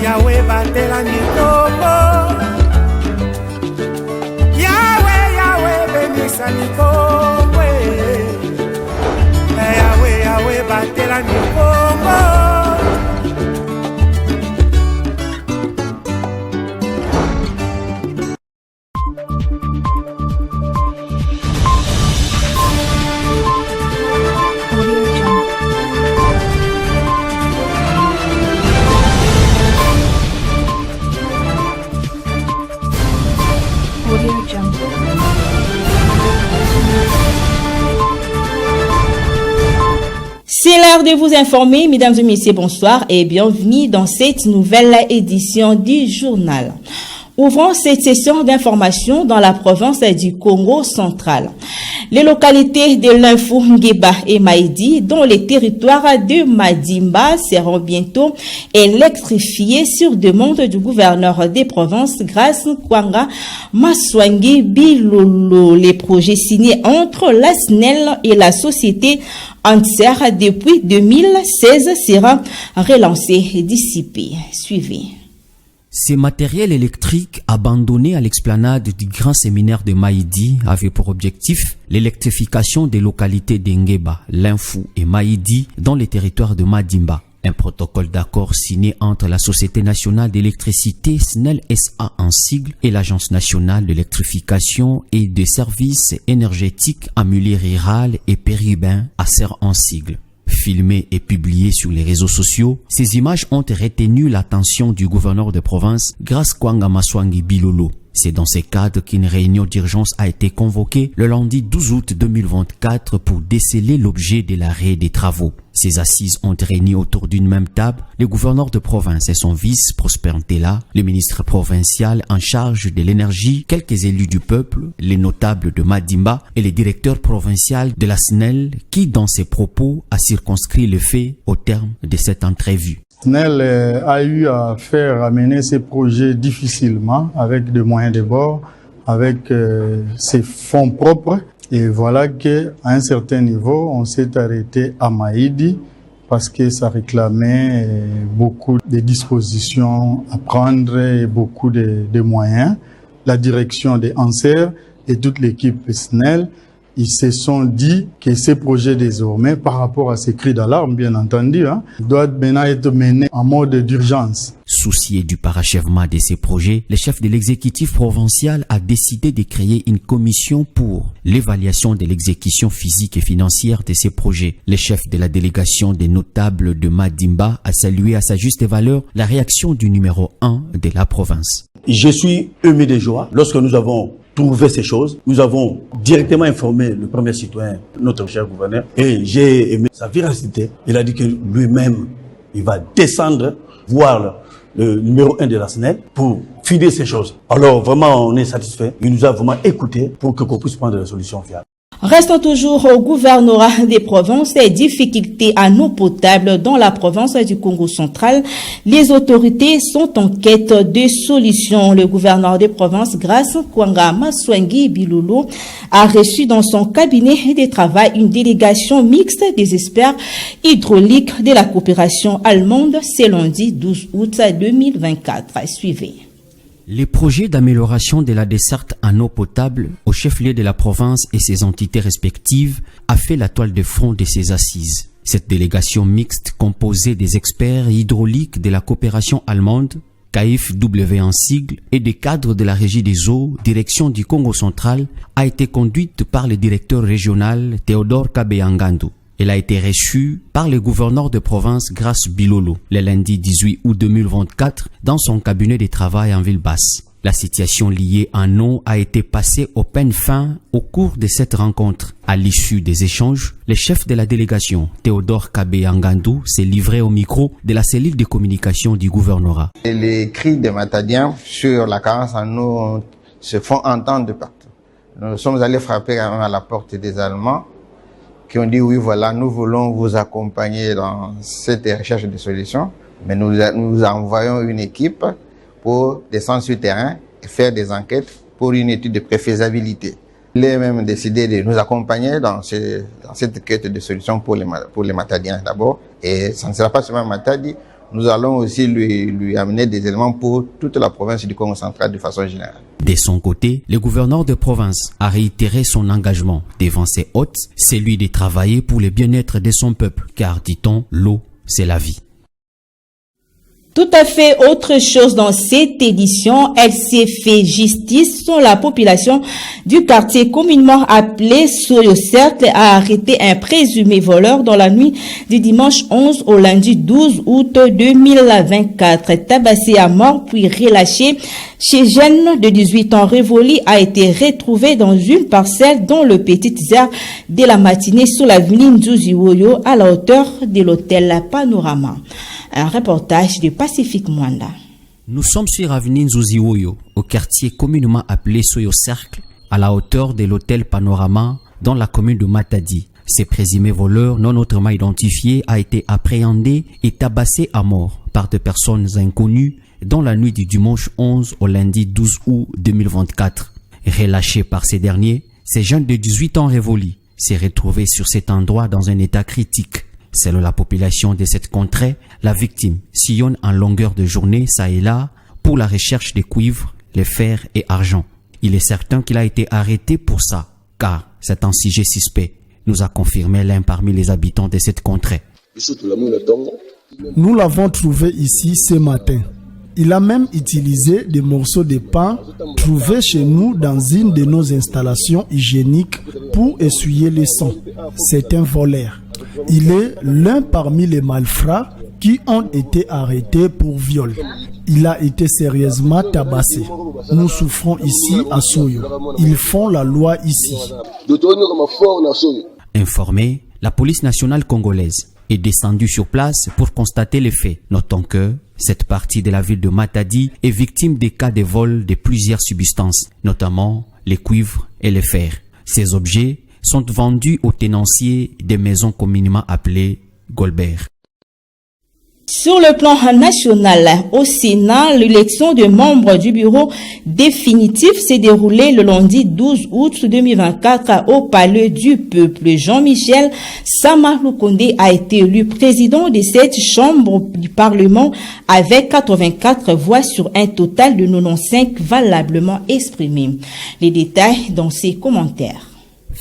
Yahweh batela Nikombo. Yahweh benisa Nikombo. Yahweh batela Nikombo. C'est l'heure de vous informer, mesdames et messieurs, bonsoir et bienvenue dans cette nouvelle édition du journal. Ouvrons cette session d'information dans la province du Congo central. Les localités de Linfou, Ngueba et Maïdi, dont les territoires de Madimba, seront bientôt électrifiés sur demande du gouverneur des provinces Grace Kwanga Maswangi Bilolo. Les projets signés entre la SNEL et la société entière depuis 2016 sera relancé d'ici peu. Suivez. Ces matériels électriques abandonnés à l'explanade du grand séminaire de Maïdi avaient pour objectif l'électrification des localités d'Engeba, Linfou et Maïdi dans les territoires de Madimba. Un protocole d'accord signé entre la Société nationale d'électricité SNEL SA en sigle et l'Agence nationale d'électrification et de services énergétiques en milieu rural et périurbain ASER en sigle. Filmées et publiées sur les réseaux sociaux, ces images ont retenu l'attention du gouverneur de province Grace Kwanga Maswangi Bilolo. C'est dans ce cadre qu'une réunion d'urgence a été convoquée le lundi 12 août 2024 pour déceler l'objet de l'arrêt des travaux. Ces assises ont réuni autour d'une même table le gouverneur de province et son vice Prosper Ntela, le ministre provincial en charge de l'énergie, quelques élus du peuple, les notables de Madimba et le directeur provincial de la SNEL qui, dans ses propos, a circonscrit le fait au terme de cette entrevue. SNEL a eu à faire amener ces projets difficilement avec des moyens de bord, avec ses fonds propres. Et voilà qu'à un certain niveau, on s'est arrêté à Maïdi parce que ça réclamait beaucoup de dispositions à prendre et beaucoup de moyens. La direction des ANSER et toute l'équipe SNEL, ils se sont dit que ces projets désormais, par rapport à ces cris d'alarme, bien entendu, doivent maintenant être menés en mode d'urgence. Soucié du parachèvement de ces projets, le chef de l'exécutif provincial a décidé de créer une commission pour l'évaluation de l'exécution physique et financière de ces projets. Le chef de la délégation des notables de Madimba a salué à sa juste valeur la réaction du numéro 1 de la province. Je suis ému de joie lorsque nous avons trouvé ces choses. Nous avons directement informé le premier citoyen, notre cher gouverneur, et j'ai aimé sa véracité. Il a dit que lui-même, il va descendre voir le numéro 1 de la SNEL pour filer ces choses. Alors vraiment, on est satisfait. Il nous a vraiment écoutés pour qu'on puisse prendre des solutions fiables. Restons toujours au gouvernorat des provinces et difficultés en eau potable dans la province du Congo central. Les autorités sont en quête de solutions. Le gouverneur des provinces, Grace Kwanga Maswangi Bilolo, a reçu dans son cabinet de travail une délégation mixte des experts hydrauliques de la coopération allemande ce lundi 12 août 2024. Suivez. Les projets d'amélioration de la desserte en eau potable au chef-lieu de la province et ses entités respectives a fait la toile de fond de ces assises. Cette délégation mixte composée des experts hydrauliques de la coopération allemande, KFW en sigle, et des cadres de la régie des eaux, direction du Congo central, a été conduite par le directeur régional Théodore Kabeyangandu. Elle a été reçue par le gouverneur de province Grace Bilolo le lundi 18 août 2024 dans son cabinet de travail en ville basse. La situation liée en eau a été passée au peigne fin au cours de cette rencontre. À l'issue des échanges, le chef de la délégation, Théodore Kabeyangandu, s'est livré au micro de la cellule de communication du gouvernorat. Les cris des Matadiens sur la carence en eau se font entendre de partout. Nous sommes allés frapper à la porte des Allemands qui ont dit oui, voilà, nous voulons vous accompagner dans cette recherche de solutions, mais nous envoyons une équipe pour descendre sur le terrain et faire des enquêtes pour une étude de préfaisabilité. Il a même décidé de nous accompagner dans cette quête de solutions pour les Matadiens d'abord. Et ça ne sera pas seulement Matadi, nous allons aussi lui amener des éléments pour toute la province du Congo central de façon générale. De son côté, le gouverneur de province a réitéré son engagement devant ses hôtes, celui de travailler pour le bien-être de son peuple, car, dit-on, l'eau, c'est la vie. Tout à fait autre chose dans cette édition, elle s'est fait justice sur la population du quartier communément appelé Soyo Cercle a arrêté un présumé voleur dans la nuit du dimanche 11 au lundi 12 août 2024. Tabassé à mort puis relâché chez jeune de 18 ans, Révoli a été retrouvé dans une parcelle dans le petit air de la matinée sur l'avenue Nzuziwoyo à la hauteur de l'hôtel Panorama. Un reportage de Pacifique Mwanda. Nous sommes sur avenue Nzuziwoyo, au quartier communément appelé Soyo Cercle, à la hauteur de l'hôtel Panorama, dans la commune de Matadi. Ce présumé voleur non autrement identifié a été appréhendé et tabassé à mort par des personnes inconnues dans la nuit du dimanche 11 au lundi 12 août 2024. Relâché par ces derniers, ces jeunes de 18 ans Révoli s'est retrouvé sur cet endroit dans un état critique. Selon la population de cette contrée, la victime sillonne en longueur de journée ça et là pour la recherche des cuivres, les fers et argent. Il est certain qu'il a été arrêté pour ça, car c'est un sujet suspect, nous a confirmé l'un parmi les habitants de cette contrée. Nous l'avons trouvé ici ce matin. Il a même utilisé des morceaux de pain trouvés chez nous dans une de nos installations hygiéniques pour essuyer le sang. C'est un voleur. Il est l'un parmi les malfrats qui ont été arrêtés pour viol. Il a été sérieusement tabassé. Nous souffrons ici à Soyo. Ils font la loi ici. Informée, la police nationale congolaise est descendue sur place pour constater les faits. Notons que cette partie de la ville de Matadi est victime des cas de vol de plusieurs substances, notamment les cuivres et les fers. Ces objets sont vendus aux tenanciers des maisons communément appelées Goldberg. Sur le plan national, au Sénat, l'élection de membres du bureau définitif s'est déroulée le lundi 12 août 2024 au Palais du Peuple. Jean-Michel Sama Lukonde a été élu président de cette chambre du Parlement avec 84 voix sur un total de 95 valablement exprimées. Les détails dans ses commentaires.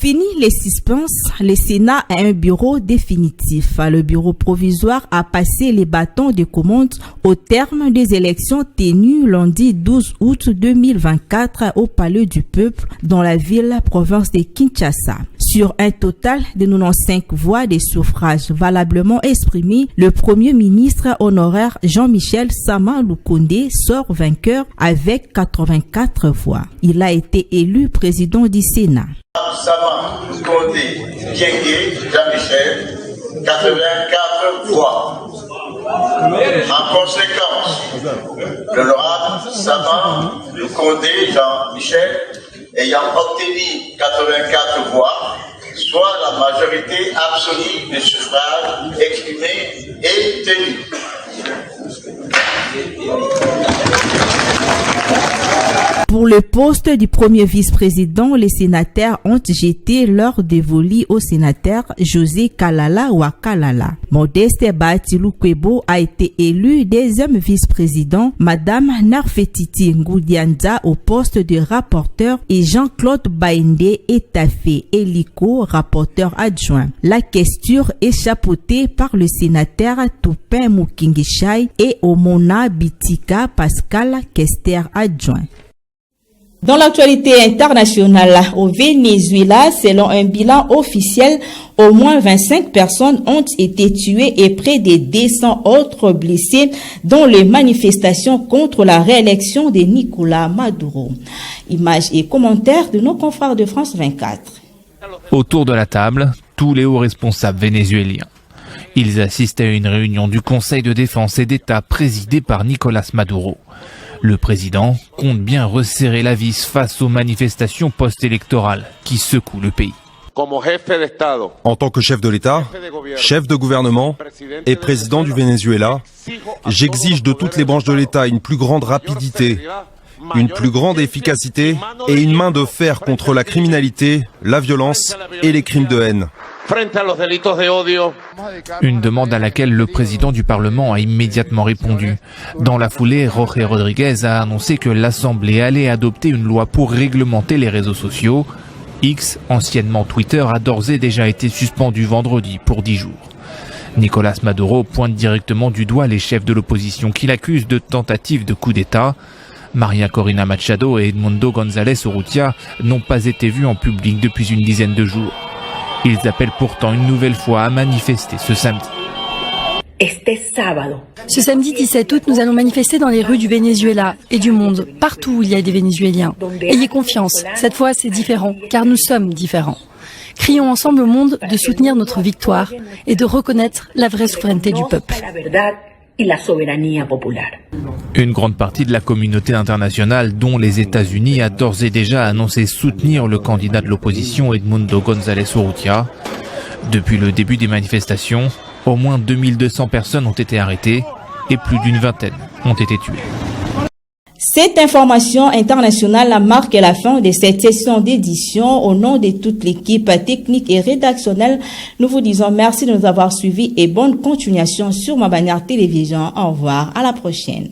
Fini les suspens, le Sénat a un bureau définitif. Le bureau provisoire a passé les bâtons de commande au terme des élections tenues lundi 12 août 2024 au Palais du Peuple dans la ville-province de Kinshasa. Sur un total de 95 voix de suffrage valablement exprimées, le Premier ministre honoraire Jean-Michel Sama Lukonde sort vainqueur avec 84 voix. Il a été élu président du Sénat. Sama Lukonde Diengue Jean-Michel, 84 voix. En conséquence, l'honorable Sama Lukonde Jean-Michel ayant obtenu 84 voix, soit la majorité absolue des suffrages exprimés et tenus. Pour le poste du premier vice-président, les sénateurs ont jeté leur dévolu au sénateur José Kalala Wakalala. Modeste Batiloukwebo a été élu deuxième vice-président, Madame Narfetiti Ngoudianza au poste de rapporteur et Jean-Claude Baïndé Etafé Eliko, rapporteur adjoint. La question est chapeautée par le sénateur Toupin Mukingishai et Omona Bitika Pascal Kester adjoint. Dans l'actualité internationale, au Venezuela, selon un bilan officiel, au moins 25 personnes ont été tuées et près de 200 autres blessés dans les manifestations contre la réélection de Nicolás Maduro. Images et commentaires de nos confrères de France 24. Autour de la table, tous les hauts responsables vénézuéliens. Ils assistent à une réunion du Conseil de défense et d'État présidée par Nicolás Maduro. Le président compte bien resserrer la vis face aux manifestations post-électorales qui secouent le pays. En tant que chef de l'État, chef de gouvernement et président du Venezuela, j'exige de toutes les branches de l'État une plus grande rapidité, une plus grande efficacité et une main de fer contre la criminalité, la violence et les crimes de haine. Une demande à laquelle le président du Parlement a immédiatement répondu. Dans la foulée, Jorge Rodriguez a annoncé que l'Assemblée allait adopter une loi pour réglementer les réseaux sociaux. X, anciennement Twitter, a d'ores et déjà été suspendu vendredi pour 10 jours. Nicolás Maduro pointe directement du doigt les chefs de l'opposition qu'il accuse de tentative de coup d'État. Maria Corina Machado et Edmundo González Urrutia n'ont pas été vus en public depuis une dizaine de jours. Ils appellent pourtant une nouvelle fois à manifester ce samedi. Ce samedi 17 août, nous allons manifester dans les rues du Venezuela et du monde, partout où il y a des Vénézuéliens. Ayez confiance, cette fois c'est différent, car nous sommes différents. Crions ensemble au monde de soutenir notre victoire et de reconnaître la vraie souveraineté du peuple. Une grande partie de la communauté internationale, dont les États-Unis, a d'ores et déjà annoncé soutenir le candidat de l'opposition Edmundo González Urrutia. Depuis le début des manifestations, au moins 2200 personnes ont été arrêtées et plus d'une vingtaine ont été tuées. Cette information internationale marque la fin de cette session d'édition. Au nom de toute l'équipe technique et rédactionnelle, nous vous disons merci de nous avoir suivis et bonne continuation sur Ma Bannière Télévision. Au revoir, à la prochaine.